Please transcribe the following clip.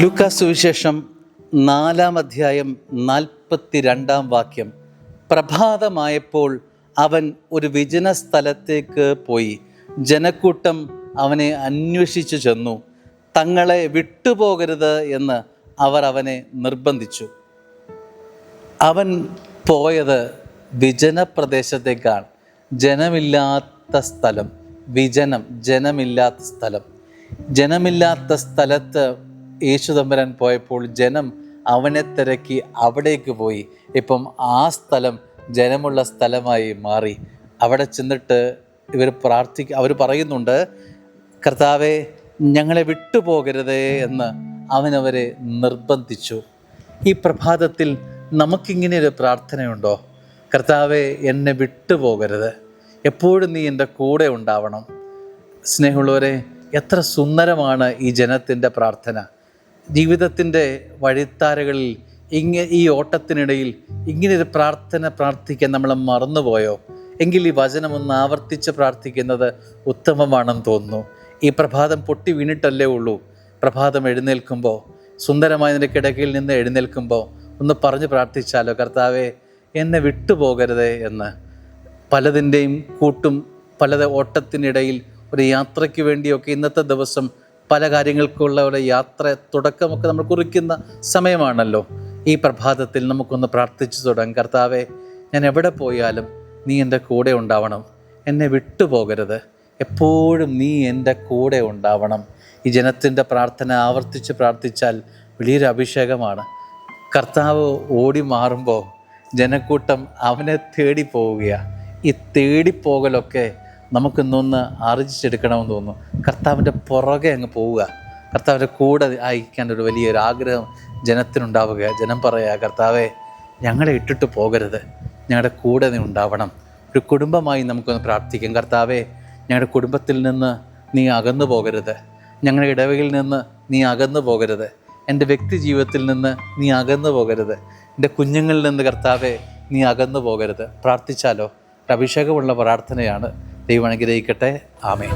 ലൂക്കാ സുവിശേഷം 4-ാം അധ്യായം 42-ാം വാക്യം. പ്രഭാതമായപ്പോൾ അവൻ ഒരു വിജന സ്ഥലത്തേക്ക് പോയി. ജനക്കൂട്ടം അവനെ അന്വേഷിച്ചു ചെന്നു. തങ്ങളെ വിട്ടുപോകരുത് എന്ന് അവർ അവനെ നിർബന്ധിച്ചു. അവൻ പോയത് വിജന പ്രദേശത്തേക്കാണ്. ജനമില്ലാത്ത സ്ഥലം, വിജനം, ജനമില്ലാത്ത സ്ഥലം. ജനമില്ലാത്ത സ്ഥലത്ത് യേശു തമ്പുരാൻ പോയപ്പോൾ ജനം അവനെ തിരക്കി അവിടേക്ക് പോയി. ഇപ്പം ആ സ്ഥലം ജനമുള്ള സ്ഥലമായി മാറി. അവിടെ ചെന്നിട്ട് അവർ പറയുന്നുണ്ട്, കർത്താവെ ഞങ്ങളെ വിട്ടുപോകരുതേ എന്ന് അവനവരെ നിർബന്ധിച്ചു. ഈ പ്രഭാതത്തിൽ നമുക്കിങ്ങനെ ഒരു പ്രാർത്ഥനയുണ്ടോ? കർത്താവെ എന്നെ വിട്ടുപോകരുത്, എപ്പോഴും നീ എൻ്റെ കൂടെ ഉണ്ടാവണം. സ്നേഹമുള്ളവരെ, എത്ര സുന്ദരമാണ് ഈ ജനത്തിൻ്റെ പ്രാർത്ഥന. ജീവിതത്തിൻ്റെ വഴിത്താരകളിൽ ഈ ഓട്ടത്തിനിടയിൽ ഇങ്ങനൊരു പ്രാർത്ഥിക്കാൻ നമ്മൾ മറന്നുപോയോ? എങ്കിൽ ഈ വചനം ഒന്ന് ആവർത്തിച്ച് പ്രാർത്ഥിക്കുന്നത് ഉത്തമമാണെന്ന് തോന്നുന്നു. ഈ പ്രഭാതം പൊട്ടി വീണിട്ടല്ലേ ഉള്ളൂ. പ്രഭാതം എഴുന്നേൽക്കുമ്പോൾ, സുന്ദരമായതിൻ്റെ കിടക്കയിൽ നിന്ന് എഴുന്നേൽക്കുമ്പോൾ ഒന്ന് പറഞ്ഞ് പ്രാർത്ഥിച്ചാലോ, കർത്താവെ എന്നെ വിട്ടുപോകരുതേ എന്ന്. പലതിൻ്റെയും പല ഓട്ടത്തിനിടയിൽ ഒരു യാത്രയ്ക്ക് വേണ്ടിയൊക്കെ ഇന്നത്തെ ദിവസം പല കാര്യങ്ങൾക്കുള്ള ഒരു തുടക്കമൊക്കെ നമ്മൾ കുറിക്കുന്ന സമയമാണല്ലോ. ഈ പ്രഭാതത്തിൽ നമുക്കൊന്ന് പ്രാർത്ഥിച്ചു തുടങ്ങാം. കർത്താവെ ഞാൻ എവിടെ പോയാലും നീ എൻ്റെ കൂടെ ഉണ്ടാവണം, എന്നെ വിട്ടുപോകരുത്, എപ്പോഴും നീ എൻ്റെ കൂടെ ഉണ്ടാവണം. ഈ ജനത്തിൻ്റെ പ്രാർത്ഥന ആവർത്തിച്ച് പ്രാർത്ഥിച്ചാൽ വലിയൊരു അഭിഷേകമാണ്. കർത്താവ് ഓടി മാറുമ്പോൾ ജനക്കൂട്ടം അവനെ തേടി പോവുകയാണ്. ഈ തേടിപ്പോകലൊക്കെ നമുക്കിന്നൊന്ന് ആർജിച്ചെടുക്കണമെന്ന് തോന്നുന്നു. കർത്താവിൻ്റെ പുറകെ അങ്ങ് പോവുക, കർത്താവിൻ്റെ കൂടെ അയക്കാൻ ഒരു വലിയൊരു ആഗ്രഹം ജനത്തിനുണ്ടാവുക. ജനം പറയുക, കർത്താവെ ഞങ്ങളെ ഇട്ടിട്ട് പോകരുത്, ഞങ്ങളുടെ കൂടെ നീ ഉണ്ടാവണം. ഒരു കുടുംബമായി നമുക്കൊന്ന് പ്രാർത്ഥിക്കാം. കർത്താവെ ഞങ്ങളുടെ കുടുംബത്തിൽ നിന്ന് നീ അകന്നു പോകരുത്, ഞങ്ങളുടെ ഇടവകയിൽ നിന്ന് നീ അകന്നു പോകരുത്, എൻ്റെ വ്യക്തി ജീവിതത്തിൽ നിന്ന് നീ അകന്നു പോകരുത്, എൻ്റെ കുഞ്ഞുങ്ങളിൽ നിന്ന് കർത്താവെ നീ അകന്നു പോകരുത്. പ്രാർത്ഥിച്ചാലോ? അഭിഷേകമുള്ള പ്രാർത്ഥനയാണ്. ദൈവം അനുഗ്രഹിക്കട്ടെ. ആമേൻ.